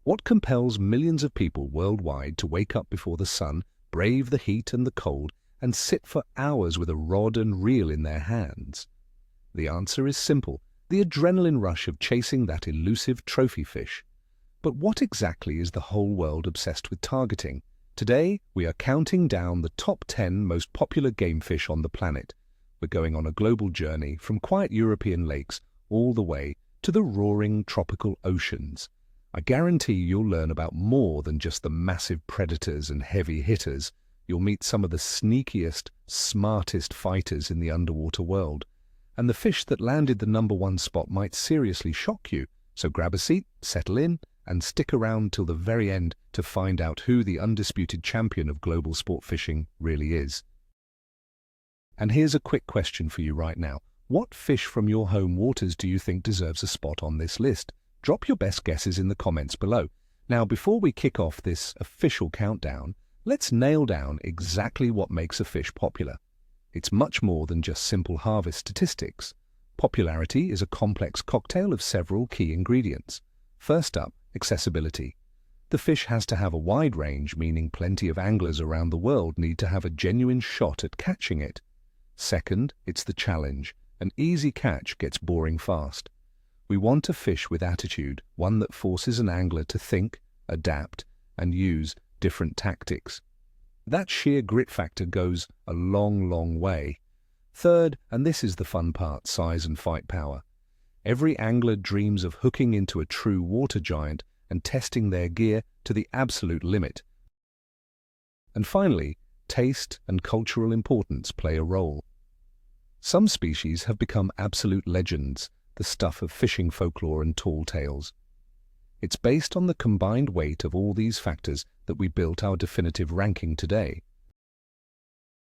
What compels millions of people worldwide to wake up before the sun, brave the heat and the cold, and sit for hours with a rod and reel in their hands? The answer is simple: the adrenaline rush of chasing that elusive trophy fish. But what exactly is the whole world obsessed with targeting? Today, we are counting down the top 10 most popular game fish on the planet. We're going on a global journey from quiet European lakes all the way to the roaring tropical oceans. I guarantee you'll learn about more than just the massive predators and heavy hitters. You'll meet some of the sneakiest, smartest fighters in the underwater world. And the fish that landed the #1 spot might seriously shock you. So grab a seat, settle in, and stick around till the very end to find out who the undisputed champion of global sport fishing really is. And here's a quick question for you right now. What fish from your home waters do you think deserves a spot on this list? Drop your best guesses in the comments below. Now, before we kick off this official countdown, let's nail down exactly what makes a fish popular. It's much more than just simple harvest statistics. Popularity is a complex cocktail of several key ingredients. First up, accessibility. The fish has to have a wide range, meaning plenty of anglers around the world need to have a genuine shot at catching it. Second, it's the challenge. An easy catch gets boring fast. We want a fish with attitude, one that forces an angler to think, adapt, and use different tactics. That sheer grit factor goes a long, long way. Third, and this is the fun part, size and fight power. Every angler dreams of hooking into a true water giant and testing their gear to the absolute limit. And finally, taste and cultural importance play a role. Some species have become absolute legends, the stuff of fishing folklore and tall tales. It's based on the combined weight of all these factors that we built our definitive ranking today.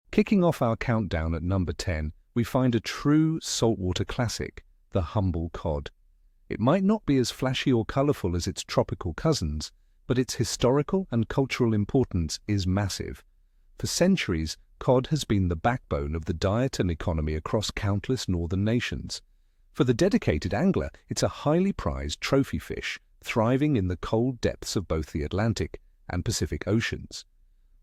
Kicking off our countdown at number 10, we find a true saltwater classic, the humble cod. It might not be as flashy or colorful as its tropical cousins, but its historical and cultural importance is massive. For centuries, cod has been the backbone of the diet and economy across countless northern nations. For the dedicated angler, it's a highly prized trophy fish, thriving in the cold depths of both the Atlantic and Pacific Oceans.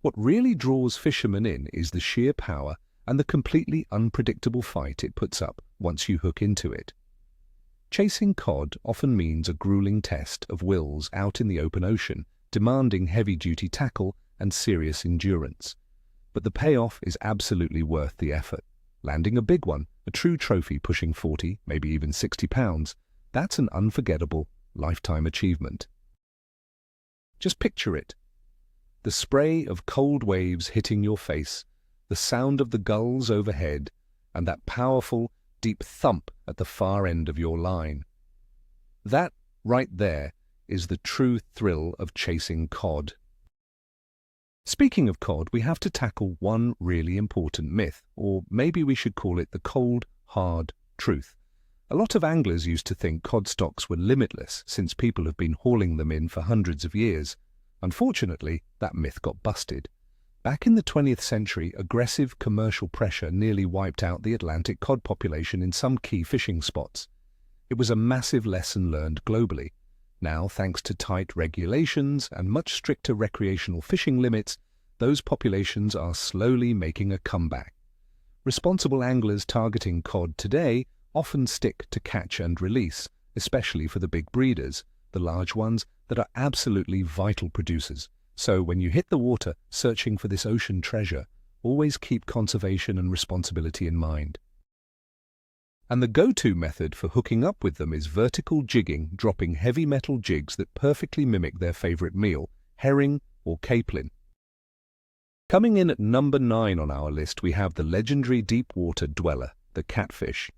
What really draws fishermen in is the sheer power and the completely unpredictable fight it puts up once you hook into it. Chasing cod often means a grueling test of wills out in the open ocean, demanding heavy-duty tackle and serious endurance. But the payoff is absolutely worth the effort. Landing a big one, a true trophy pushing 40, maybe even 60 pounds, that's an unforgettable, lifetime achievement. Just picture it. The spray of cold waves hitting your face, the sound of the gulls overhead, and that powerful, deep thump at the far end of your line. That, right there, is the true thrill of chasing cod. Speaking of cod, we have to tackle one really important myth, or maybe we should call it the cold, hard truth. A lot of anglers used to think cod stocks were limitless since people have been hauling them in for hundreds of years. Unfortunately, that myth got busted. Back in the 20th century, aggressive commercial pressure nearly wiped out the Atlantic cod population in some key fishing spots. It was a massive lesson learned globally. Now, thanks to tight regulations and much stricter recreational fishing limits, those populations are slowly making a comeback. Responsible anglers targeting cod today often stick to catch and release, especially for the big breeders, the large ones that are absolutely vital producers. So when you hit the water searching for this ocean treasure, always keep conservation and responsibility in mind. And the go-to method for hooking up with them is vertical jigging, dropping heavy metal jigs that perfectly mimic their favorite meal, herring or capelin. Coming in at number 9 on our list, we have the legendary deep water dweller, the catfish.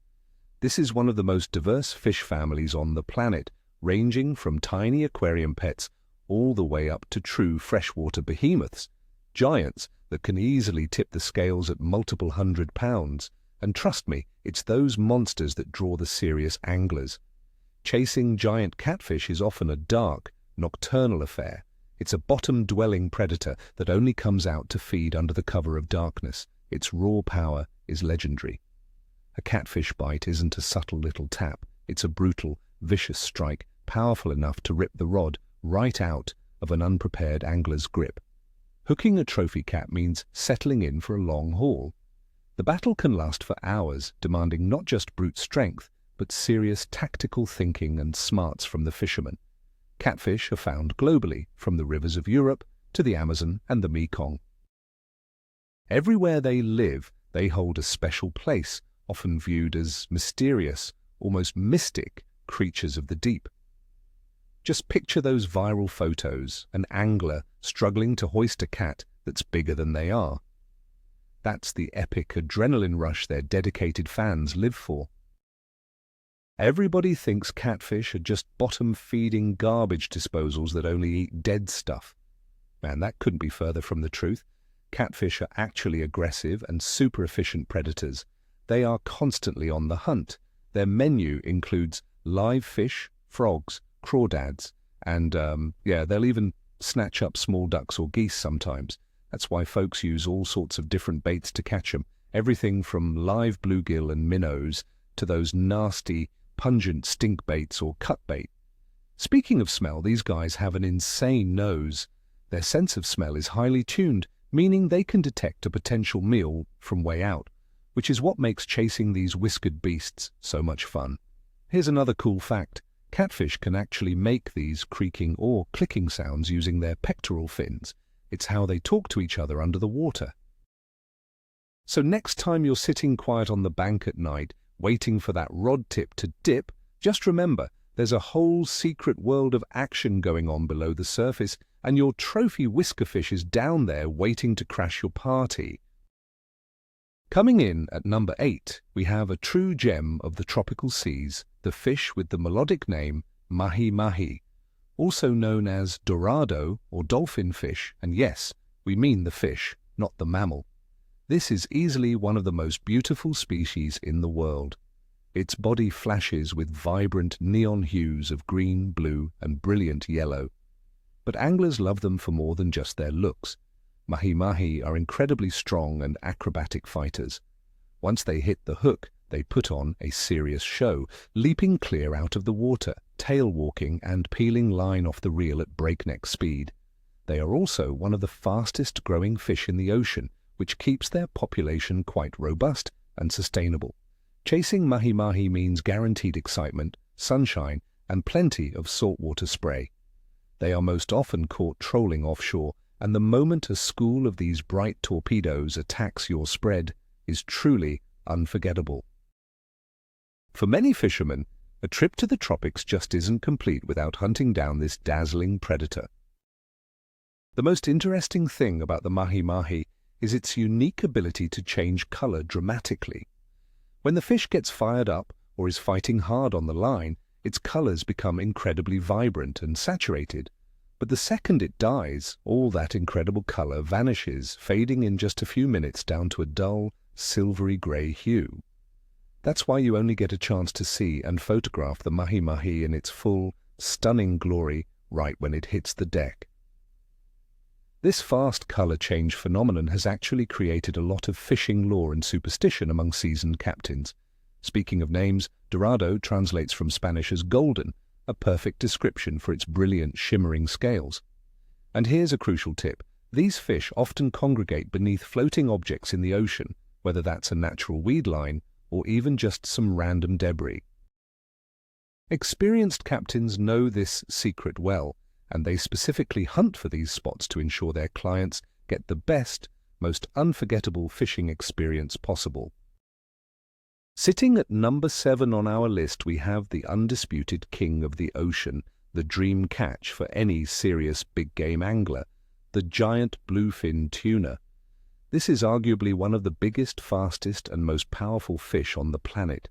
This is one of the most diverse fish families on the planet, ranging from tiny aquarium pets all the way up to true freshwater behemoths, giants that can easily tip the scales at multiple hundred pounds. And trust me, it's those monsters that draw the serious anglers. Chasing giant catfish is often a dark, nocturnal affair. It's a bottom-dwelling predator that only comes out to feed under the cover of darkness. Its raw power is legendary. A catfish bite isn't a subtle little tap. It's a brutal, vicious strike, powerful enough to rip the rod right out of an unprepared angler's grip. Hooking a trophy cat means settling in for a long haul. The battle can last for hours, demanding not just brute strength, but serious tactical thinking and smarts from the fishermen. Catfish are found globally, from the rivers of Europe to the Amazon and the Mekong. Everywhere they live, they hold a special place, often viewed as mysterious, almost mystic creatures of the deep. Just picture those viral photos, an angler struggling to hoist a cat that's bigger than they are. That's the epic adrenaline rush their dedicated fans live for. Everybody thinks catfish are just bottom-feeding garbage disposals that only eat dead stuff. Man, that couldn't be further from the truth. Catfish are actually aggressive and super efficient predators. They are constantly on the hunt. Their menu includes live fish, frogs, crawdads, and they'll even snatch up small ducks or geese sometimes. That's why folks use all sorts of different baits to catch them. Everything from live bluegill and minnows to those nasty, pungent stink baits or cut bait. Speaking of smell, these guys have an insane nose. Their sense of smell is highly tuned, meaning they can detect a potential meal from way out, which is what makes chasing these whiskered beasts so much fun. Here's another cool fact. Catfish can actually make these creaking or clicking sounds using their pectoral fins. It's how they talk to each other under the water. So next time you're sitting quiet on the bank at night, waiting for that rod tip to dip, just remember there's a whole secret world of action going on below the surface, and your trophy whiskerfish is down there waiting to crash your party. Coming in at number 8, we have a true gem of the tropical seas, the fish with the melodic name Mahi-Mahi, also known as dorado or dolphin fish, and yes, we mean the fish, not the mammal. This is easily one of the most beautiful species in the world. Its body flashes with vibrant neon hues of green, blue, and brilliant yellow. But anglers love them for more than just their looks. Mahi-Mahi are incredibly strong and acrobatic fighters. Once they hit the hook, they put on a serious show, leaping clear out of the water, tail-walking and peeling line off the reel at breakneck speed. They are also one of the fastest-growing fish in the ocean, which keeps their population quite robust and sustainable. Chasing Mahi-Mahi means guaranteed excitement, sunshine, and plenty of saltwater spray. They are most often caught trolling offshore, and the moment a school of these bright torpedoes attacks your spread is truly unforgettable. For many fishermen, a trip to the tropics just isn't complete without hunting down this dazzling predator. The most interesting thing about the Mahi-Mahi is its unique ability to change color dramatically. When the fish gets fired up or is fighting hard on the line, its colors become incredibly vibrant and saturated. But the second it dies, all that incredible color vanishes, fading in just a few minutes down to a dull, silvery gray hue. That's why you only get a chance to see and photograph the Mahi-Mahi in its full, stunning glory right when it hits the deck. This fast color change phenomenon has actually created a lot of fishing lore and superstition among seasoned captains. Speaking of names, dorado translates from Spanish as golden, a perfect description for its brilliant shimmering scales. And here's a crucial tip. These fish often congregate beneath floating objects in the ocean, whether that's a natural weed line or even just some random debris. Experienced captains know this secret well, and they specifically hunt for these spots to ensure their clients get the best, most unforgettable fishing experience possible. Sitting at number 7 on our list, we have the undisputed king of the ocean, the dream catch for any serious big-game angler, the giant bluefin tuna. This is arguably one of the biggest, fastest, and most powerful fish on the planet.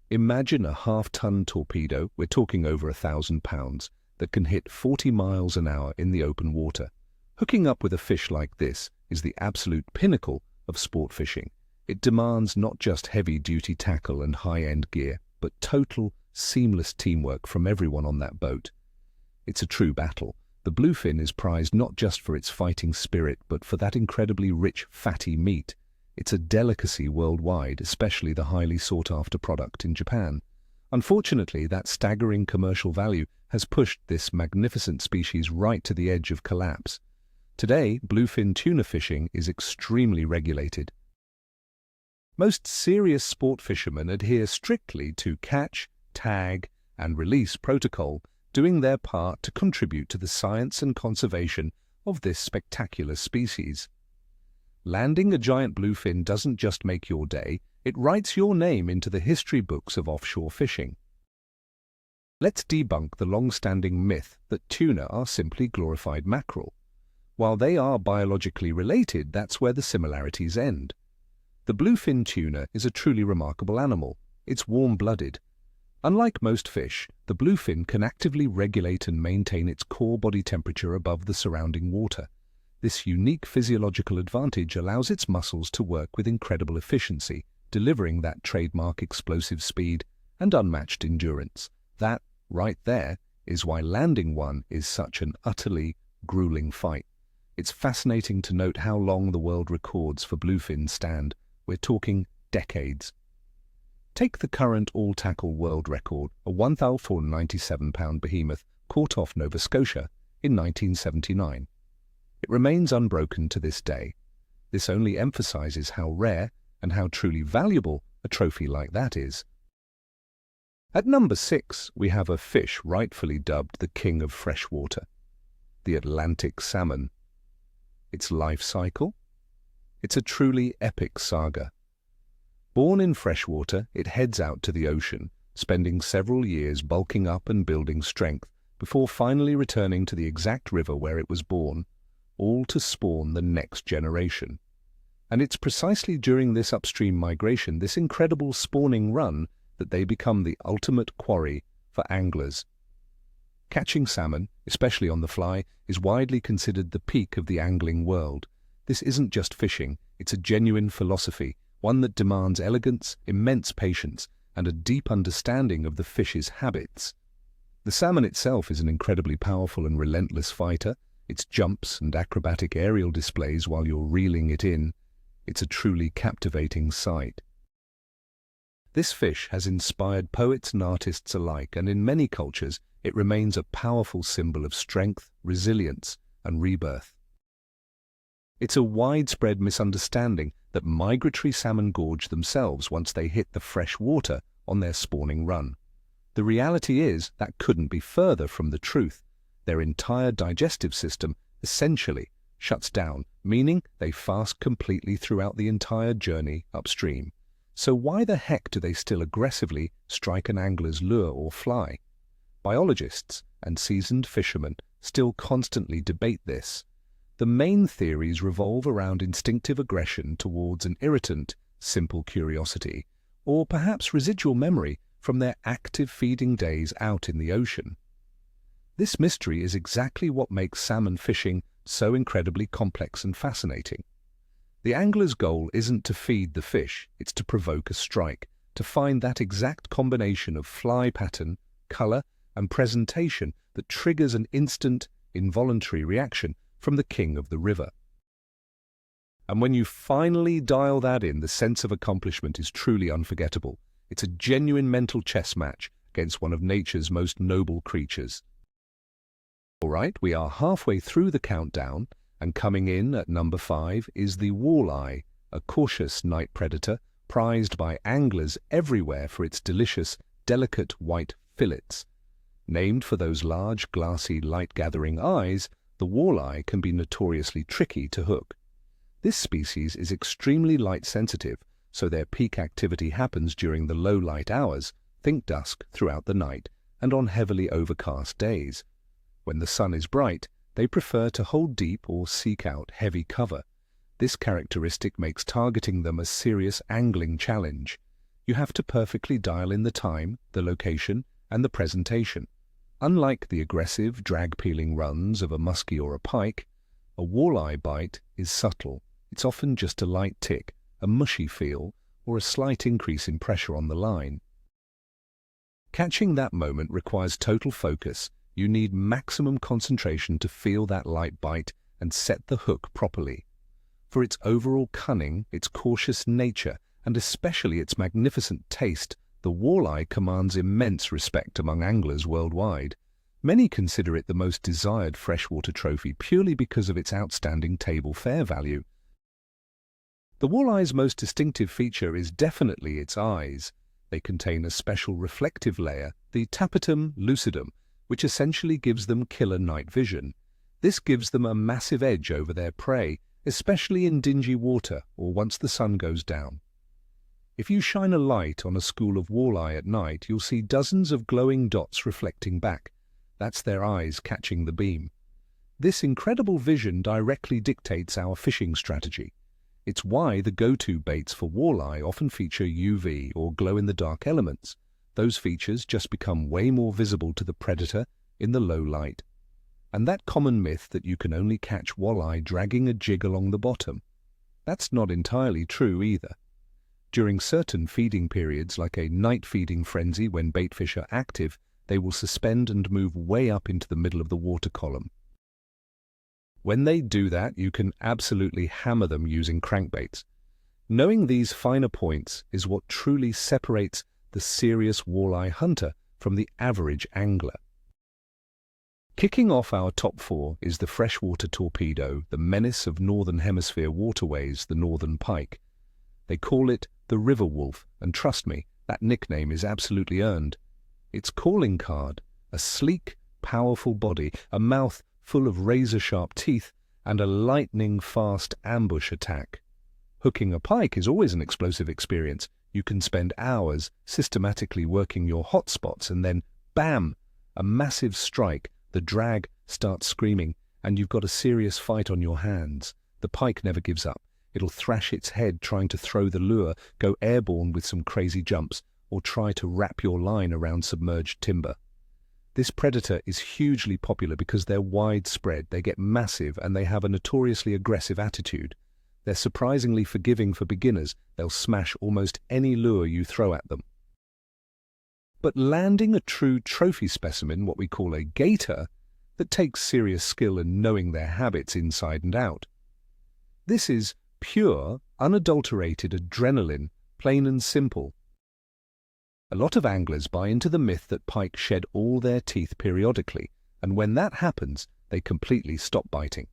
Imagine a half-ton torpedo, we're talking over 1,000 pounds, that can hit 40 miles an hour in the open water. Hooking up with a fish like this is the absolute pinnacle of sport fishing. It demands not just heavy-duty tackle and high-end gear, but total, seamless teamwork from everyone on that boat. It's a true battle. The bluefin is prized not just for its fighting spirit, but for that incredibly rich, fatty meat. It's a delicacy worldwide, especially the highly sought-after product in Japan. Unfortunately, that staggering commercial value has pushed this magnificent species right to the edge of collapse. Today, bluefin tuna fishing is extremely regulated. Most serious sport fishermen adhere strictly to catch, tag, and release protocol, doing their part to contribute to the science and conservation of this spectacular species. Landing a giant bluefin doesn't just make your day, it writes your name into the history books of offshore fishing. Let's debunk the long-standing myth that tuna are simply glorified mackerel. While they are biologically related, that's where the similarities end. The bluefin tuna is a truly remarkable animal. It's warm-blooded. Unlike most fish, the bluefin can actively regulate and maintain its core body temperature above the surrounding water. This unique physiological advantage allows its muscles to work with incredible efficiency, delivering that trademark explosive speed and unmatched endurance. That, right there, is why landing one is such an utterly grueling fight. It's fascinating to note how long the world records for bluefin stand. We're talking decades. Take the current all-tackle world record, a 1,497-pound behemoth caught off Nova Scotia in 1979. It remains unbroken to this day. This only emphasizes how rare and how truly valuable a trophy like that is. At number 6, we have a fish rightfully dubbed the king of freshwater, the Atlantic salmon. Its life cycle? It's a truly epic saga. Born in freshwater, it heads out to the ocean, spending several years bulking up and building strength before finally returning to the exact river where it was born, all to spawn the next generation. And it's precisely during this upstream migration, this incredible spawning run, that they become the ultimate quarry for anglers. Catching salmon, especially on the fly, is widely considered the peak of the angling world. This isn't just fishing, it's a genuine philosophy, one that demands elegance, immense patience, and a deep understanding of the fish's habits. The salmon itself is an incredibly powerful and relentless fighter. Its jumps and acrobatic aerial displays while you're reeling it in, it's a truly captivating sight. This fish has inspired poets and artists alike, and in many cultures it remains a powerful symbol of strength, resilience, and rebirth. It's a widespread misunderstanding that migratory salmon gorge themselves once they hit the fresh water on their spawning run. The reality is that couldn't be further from the truth. Their entire digestive system essentially shuts down, meaning they fast completely throughout the entire journey upstream. So why the heck do they still aggressively strike an angler's lure or fly? Biologists and seasoned fishermen still constantly debate this. The main theories revolve around instinctive aggression towards an irritant, simple curiosity, or perhaps residual memory from their active feeding days out in the ocean. This mystery is exactly what makes salmon fishing so incredibly complex and fascinating. The angler's goal isn't to feed the fish, it's to provoke a strike, to find that exact combination of fly pattern, color, and presentation that triggers an instant, involuntary reaction from the king of the river. And when you finally dial that in, the sense of accomplishment is truly unforgettable. It's a genuine mental chess match against one of nature's most noble creatures. All right, we are halfway through the countdown, and coming in at number 5 is the walleye, a cautious night predator prized by anglers everywhere for its delicious, delicate white fillets. Named for those large, glassy, light-gathering eyes, the walleye can be notoriously tricky to hook. This species is extremely light-sensitive, so their peak activity happens during the low light hours, think dusk, throughout the night, and on heavily overcast days. When the sun is bright, they prefer to hold deep or seek out heavy cover. This characteristic makes targeting them a serious angling challenge. You have to perfectly dial in the time, the location, and the presentation. Unlike the aggressive, drag-peeling runs of a muskie or a pike, a walleye bite is subtle. It's often just a light tick, a mushy feel, or a slight increase in pressure on the line. Catching that moment requires total focus. You need maximum concentration to feel that light bite and set the hook properly. For its overall cunning, its cautious nature, and especially its magnificent taste, The walleye commands immense respect among anglers worldwide. Many consider it the most desired freshwater trophy purely because of its outstanding table fare value. The walleye's most distinctive feature is definitely its eyes. They contain a special reflective layer, the tapetum lucidum, which essentially gives them killer night vision. This gives them a massive edge over their prey, especially in dingy water or once the sun goes down. If you shine a light on a school of walleye at night, you'll see dozens of glowing dots reflecting back. That's their eyes catching the beam. This incredible vision directly dictates our fishing strategy. It's why the go-to baits for walleye often feature UV or glow-in-the-dark elements. Those features just become way more visible to the predator in the low light. And that common myth that you can only catch walleye dragging a jig along the bottom, that's not entirely true either. During certain feeding periods, like a night feeding frenzy when baitfish are active, they will suspend and move way up into the middle of the water column. When they do that, you can absolutely hammer them using crankbaits. Knowing these finer points is what truly separates the serious walleye hunter from the average angler. Kicking off our top four is the freshwater torpedo, the menace of Northern Hemisphere waterways, the northern pike. They call it the river wolf, and trust me, that nickname is absolutely earned. Its calling card, a sleek, powerful body, a mouth full of razor-sharp teeth, and a lightning-fast ambush attack. Hooking a pike is always an explosive experience. You can spend hours systematically working your hot spots and then, bam, a massive strike, the drag starts screaming, and you've got a serious fight on your hands. The pike never gives up. It'll thrash its head trying to throw the lure, go airborne with some crazy jumps, or try to wrap your line around submerged timber. This predator is hugely popular because they're widespread, they get massive, and they have a notoriously aggressive attitude. They're surprisingly forgiving for beginners. They'll smash almost any lure you throw at them. But landing a true trophy specimen, what we call a gator, that takes serious skill in knowing their habits inside and out. This is pure, unadulterated adrenaline, plain and simple. A lot of anglers buy into the myth that pike shed all their teeth periodically, and when that happens, they completely stop biting.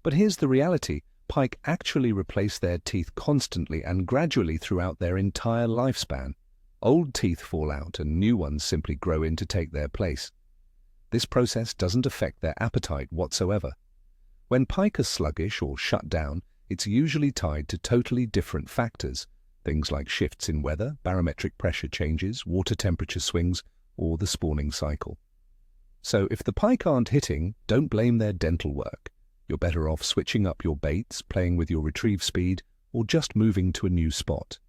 But here's the reality. Pike actually replace their teeth constantly and gradually throughout their entire lifespan. Old teeth fall out and new ones simply grow in to take their place. This process doesn't affect their appetite whatsoever. When pike are sluggish or shut down, it's usually tied to totally different factors, things like shifts in weather, barometric pressure changes, water temperature swings, or the spawning cycle. So if the pike aren't hitting, don't blame their dental work. You're better off switching up your baits, playing with your retrieve speed, or just moving to a new spot.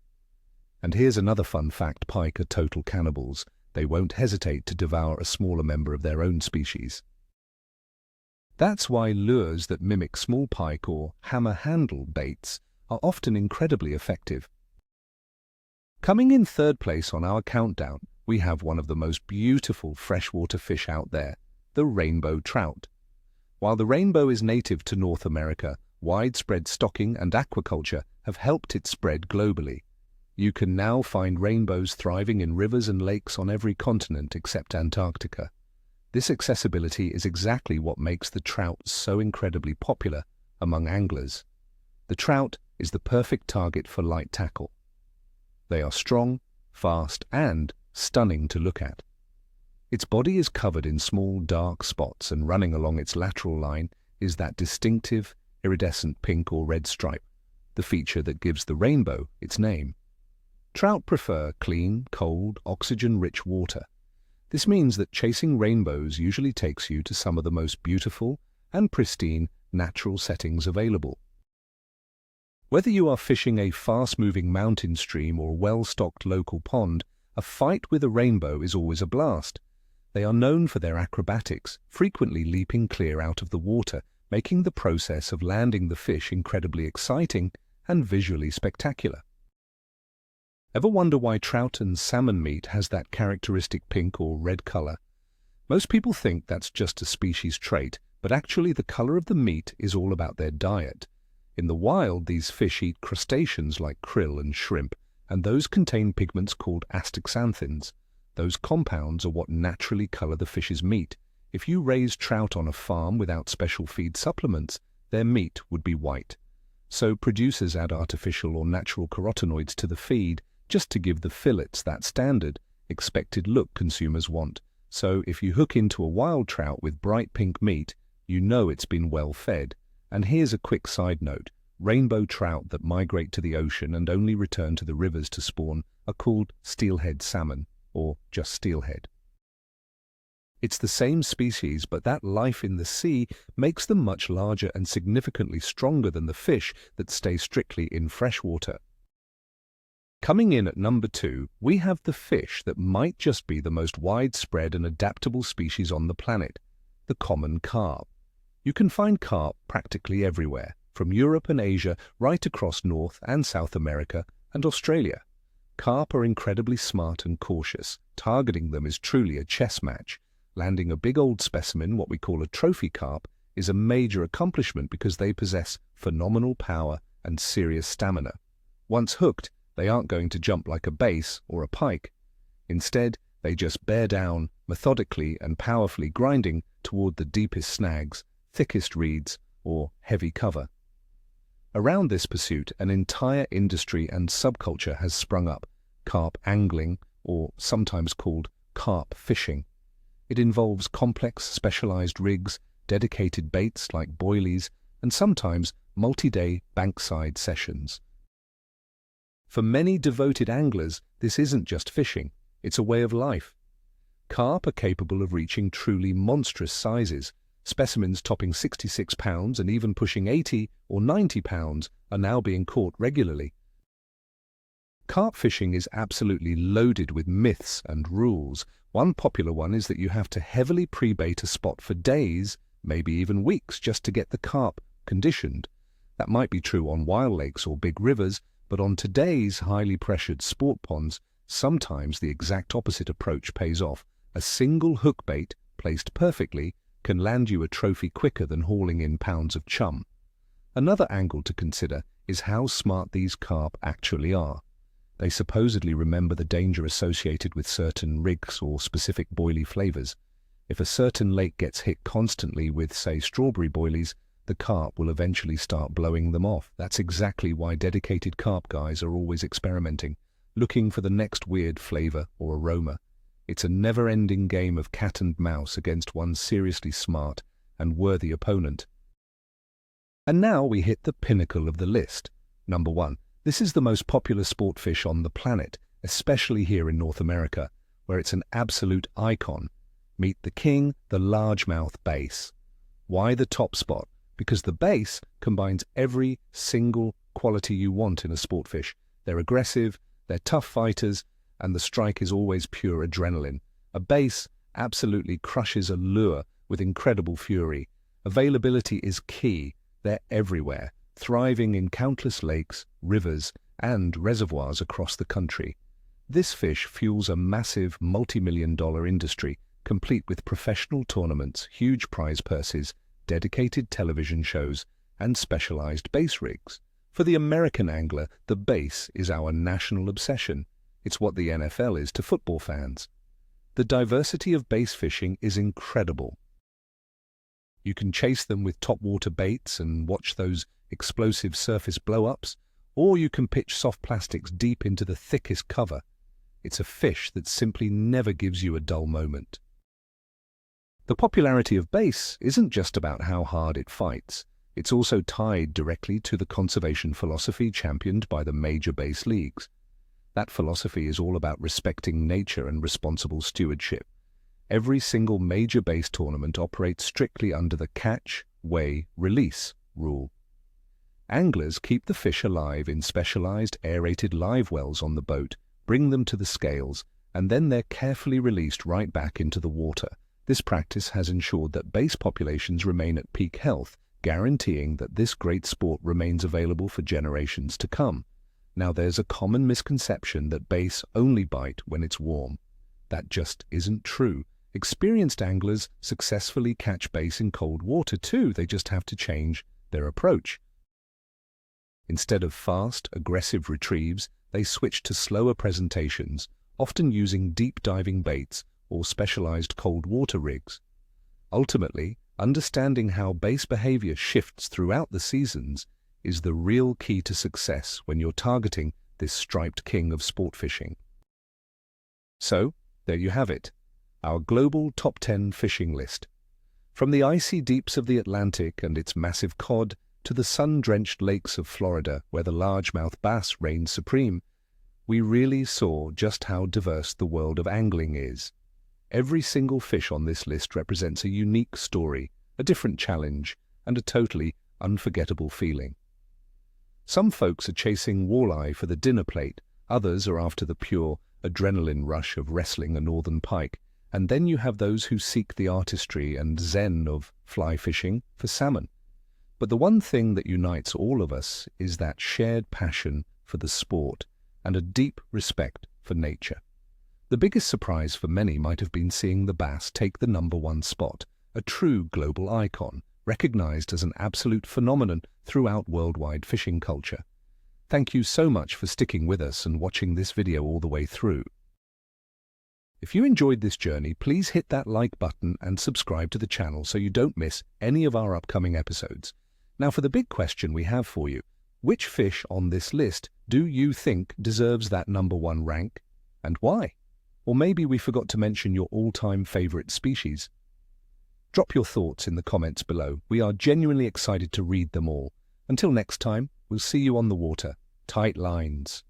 And here's another fun fact: pike are total cannibals. They won't hesitate to devour a smaller member of their own species. That's why lures that mimic small pike or hammer-handle baits are often incredibly effective. Coming in third place on our countdown, we have one of the most beautiful freshwater fish out there, the rainbow trout. While the rainbow is native to North America, widespread stocking and aquaculture have helped it spread globally. You can now find rainbows thriving in rivers and lakes on every continent except Antarctica. This accessibility is exactly what makes the trout so incredibly popular among anglers. The trout is the perfect target for light tackle. They are strong, fast, and stunning to look at. Its body is covered in small dark spots, and running along its lateral line is that distinctive iridescent pink or red stripe, the feature that gives the rainbow its name. Trout prefer clean, cold, oxygen-rich water. This means that chasing rainbows usually takes you to some of the most beautiful and pristine natural settings available. Whether you are fishing a fast-moving mountain stream or a well-stocked local pond, a fight with a rainbow is always a blast. They are known for their acrobatics, frequently leaping clear out of the water, making the process of landing the fish incredibly exciting and visually spectacular. Ever wonder why trout and salmon meat has that characteristic pink or red color? Most people think that's just a species trait, but actually the color of the meat is all about their diet. In the wild, these fish eat crustaceans like krill and shrimp, and those contain pigments called astaxanthins. Those compounds are what naturally color the fish's meat. If you raise trout on a farm without special feed supplements, their meat would be white. So producers add artificial or natural carotenoids to the feed just to give the fillets that standard, expected look consumers want. So if you hook into a wild trout with bright pink meat, you know it's been well fed. And here's a quick side note. Rainbow trout that migrate to the ocean and only return to the rivers to spawn are called steelhead salmon, or just steelhead. It's the same species, but that life in the sea makes them much larger and significantly stronger than the fish that stay strictly in freshwater. Coming in at number 2, we have the fish that might just be the most widespread and adaptable species on the planet, the common carp. You can find carp practically everywhere, from Europe and Asia right across North and South America and Australia. Carp are incredibly smart and cautious. Targeting them is truly a chess match. Landing a big old specimen, what we call a trophy carp, is a major accomplishment because they possess phenomenal power and serious stamina. Once hooked, they aren't going to jump like a bass or a pike. Instead, they just bear down, methodically and powerfully grinding toward the deepest snags, thickest reeds, or heavy cover. Around this pursuit, an entire industry and subculture has sprung up, carp angling, or sometimes called carp fishing. It involves complex, specialized rigs, dedicated baits like boilies, and sometimes multi-day bankside sessions. For many devoted anglers, this isn't just fishing, it's a way of life. Carp are capable of reaching truly monstrous sizes. Specimens topping 66 pounds and even pushing 80 or 90 pounds are now being caught regularly. Carp fishing is absolutely loaded with myths and rules. One popular one is that you have to heavily pre-bait a spot for days, maybe even weeks, just to get the carp conditioned. That might be true on wild lakes or big rivers, but on today's highly pressured sport ponds, sometimes the exact opposite approach pays off. A single hook bait, placed perfectly, can land you a trophy quicker than hauling in pounds of chum. Another angle to consider is how smart these carp actually are. They supposedly remember the danger associated with certain rigs or specific boilie flavors. If a certain lake gets hit constantly with, say, strawberry boilies, the carp will eventually start blowing them off. That's exactly why dedicated carp guys are always experimenting, looking for the next weird flavor or aroma. It's a never-ending game of cat and mouse against one seriously smart and worthy opponent. And now we hit the pinnacle of the list. Number 1. This is the most popular sport fish on the planet, especially here in North America, where it's an absolute icon. Meet the king, the largemouth bass. Why the top spot? Because the bass combines every single quality you want in a sport fish. They're aggressive, they're tough fighters, and the strike is always pure adrenaline. A bass absolutely crushes a lure with incredible fury. Availability is key. They're everywhere, thriving in countless lakes, rivers, and reservoirs across the country. This fish fuels a massive multi-million-dollar industry, complete with professional tournaments, huge prize purses, dedicated television shows, and specialized bass rigs. For the American angler, the bass is our national obsession. It's what the NFL is to football fans. The diversity of bass fishing is incredible. You can chase them with topwater baits and watch those explosive surface blow-ups, or you can pitch soft plastics deep into the thickest cover. It's a fish that simply never gives you a dull moment. The popularity of bass isn't just about how hard it fights. It's also tied directly to the conservation philosophy championed by the major bass leagues. That philosophy is all about respecting nature and responsible stewardship. Every single major bass tournament operates strictly under the catch, weigh, release rule. Anglers keep the fish alive in specialized aerated live wells on the boat, bring them to the scales, and then they're carefully released right back into the water. This practice has ensured that bass populations remain at peak health, guaranteeing that this great sport remains available for generations to come. Now, there's a common misconception that bass only bite when it's warm. That just isn't true. Experienced anglers successfully catch bass in cold water too. They just have to change their approach. Instead of fast, aggressive retrieves, they switched to slower presentations, often using deep-diving baits or specialized cold water rigs. Ultimately, understanding how bass behavior shifts throughout the seasons is the real key to success when you're targeting this striped king of sport fishing. So, there you have it, our global top 10 fishing list. From the icy deeps of the Atlantic and its massive cod to the sun-drenched lakes of Florida where the largemouth bass reign supreme, we really saw just how diverse the world of angling is. Every single fish on this list represents a unique story, a different challenge, and a totally unforgettable feeling. Some folks are chasing walleye for the dinner plate, others are after the pure adrenaline rush of wrestling a northern pike, and then you have those who seek the artistry and zen of fly fishing for salmon. But the one thing that unites all of us is that shared passion for the sport and a deep respect for nature. The biggest surprise for many might have been seeing the bass take the #1 spot, a true global icon, recognized as an absolute phenomenon throughout worldwide fishing culture. Thank you so much for sticking with us and watching this video all the way through. If you enjoyed this journey, please hit that like button and subscribe to the channel so you don't miss any of our upcoming episodes. Now for the big question we have for you, which fish on this list do you think deserves that #1 rank, and why? Or maybe we forgot to mention your all-time favorite species. Drop your thoughts in the comments below. We are genuinely excited to read them all. Until next time, we'll see you on the water. Tight lines.